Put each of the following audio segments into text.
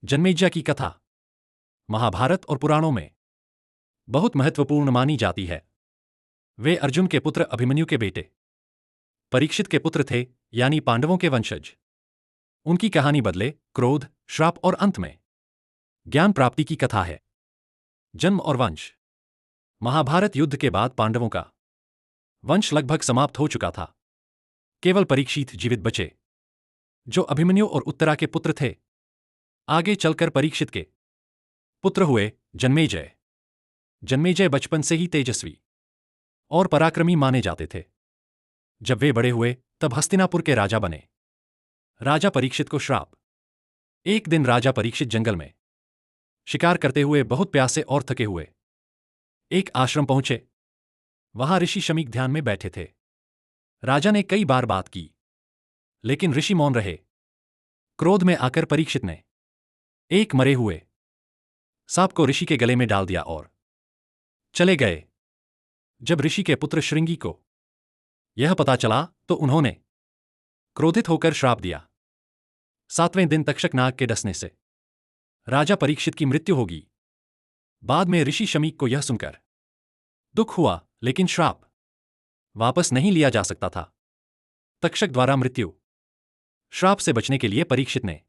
जन्मेजय की कथा महाभारत और पुराणों में बहुत महत्वपूर्ण मानी जाती है। वे अर्जुन के पुत्र अभिमन्यु के बेटे परीक्षित के पुत्र थे, यानी पांडवों के वंशज। उनकी कहानी बदले, क्रोध, श्राप और अंत में ज्ञान प्राप्ति की कथा है। जन्म और वंश। महाभारत युद्ध के बाद पांडवों का वंश लगभग समाप्त हो चुका था। केवल परीक्षित जीवित बचे, जो अभिमन्यु और उत्तरा के पुत्र थे। आगे चलकर परीक्षित के पुत्र हुए जन्मेजय। जन्मेजय बचपन से ही तेजस्वी और पराक्रमी माने जाते थे। जब वे बड़े हुए तब हस्तिनापुर के राजा बने। राजा परीक्षित को श्राप। एक दिन राजा परीक्षित जंगल में शिकार करते हुए बहुत प्यासे और थके हुए एक आश्रम पहुंचे। वहां ऋषि शमीक ध्यान में बैठे थे। राजा ने कई बार बात की, लेकिन ऋषि मौन रहे। क्रोध में आकर परीक्षित ने एक मरे हुए सांप को ऋषि के गले में डाल दिया और चले गए। जब ऋषि के पुत्र श्रृंगी को यह पता चला तो उन्होंने क्रोधित होकर श्राप दिया। 7वें दिन तक्षक नाग के डसने से राजा परीक्षित की मृत्यु होगी। बाद में ऋषि शमीक को यह सुनकर दुख हुआ, लेकिन श्राप वापस नहीं लिया जा सकता था। तक्षक द्वारा मृत्यु। श्राप से बचने के लिए परीक्षित ने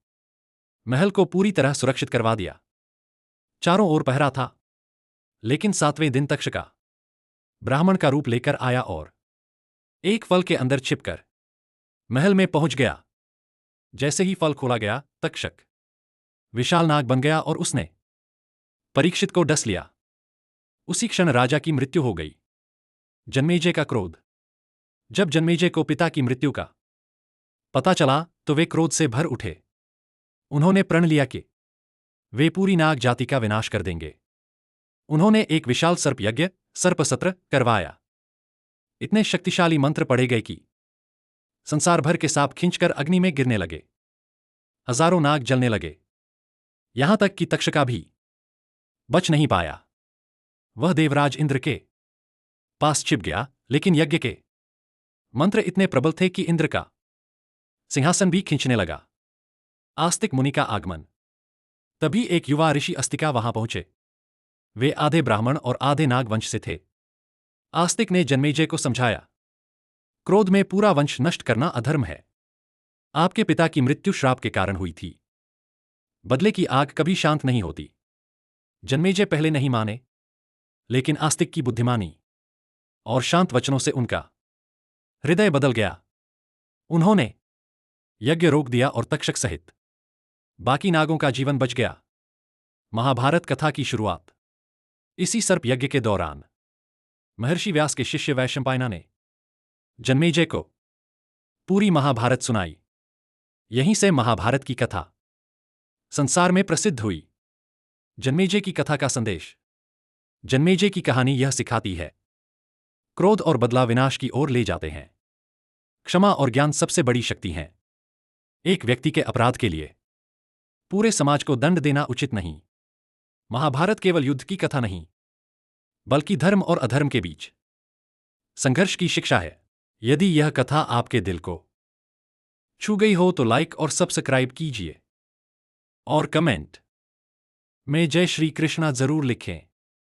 महल को पूरी तरह सुरक्षित करवा दिया। चारों ओर पहरा था, लेकिन 7वें दिन तक्षका ब्राह्मण का रूप लेकर आया और एक फल के अंदर छिपकर महल में पहुंच गया। जैसे ही फल खोला गया, तक्षक विशाल नाग बन गया और उसने परीक्षित को डस लिया। उसी क्षण राजा की मृत्यु हो गई। जन्मेजय का क्रोध। जब जन्मेजय को पिता की मृत्यु का पता चला तो वे क्रोध से भर उठे। उन्होंने प्रण लिया कि वे पूरी नाग जाति का विनाश कर देंगे। उन्होंने एक विशाल सर्प यज्ञ, सर्पसत्र करवाया। इतने शक्तिशाली मंत्र पढ़े गए कि संसार भर के सांप खींचकर अग्नि में गिरने लगे। हजारों नाग जलने लगे, यहां तक कि तक्षका भी बच नहीं पाया। वह देवराज इंद्र के पास छिप गया, लेकिन यज्ञ के मंत्र इतने प्रबल थे कि इंद्र का सिंहासन भी खींचने लगा। आस्तिक मुनि का आगमन। तभी एक युवा ऋषि अस्तिका वहां पहुंचे। वे आधे ब्राह्मण और आधे नाग वंश से थे। आस्तिक ने जन्मेजय को समझाया, क्रोध में पूरा वंश नष्ट करना अधर्म है। आपके पिता की मृत्यु श्राप के कारण हुई थी। बदले की आग कभी शांत नहीं होती। जन्मेजय पहले नहीं माने, लेकिन आस्तिक की बुद्धिमानी और शांत वचनों से उनका हृदय बदल गया। उन्होंने यज्ञ रोक दिया और तक्षक सहित बाकी नागों का जीवन बच गया। महाभारत कथा की शुरुआत। इसी सर्प यज्ञ के दौरान महर्षि व्यास के शिष्य वैशंपायना ने जन्मेजय को पूरी महाभारत सुनाई। यहीं से महाभारत की कथा संसार में प्रसिद्ध हुई। जन्मेजय की कथा का संदेश। जन्मेजय की कहानी यह सिखाती है, क्रोध और बदला विनाश की ओर ले जाते हैं। क्षमा और ज्ञान सबसे बड़ी शक्ति हैं। एक व्यक्ति के अपराध के लिए पूरे समाज को दंड देना उचित नहीं। महाभारत केवल युद्ध की कथा नहीं, बल्कि धर्म और अधर्म के बीच संघर्ष की शिक्षा है। यदि यह कथा आपके दिल को छू गई हो तो लाइक और सब्सक्राइब कीजिए और कमेंट में जय श्री कृष्णा जरूर लिखें।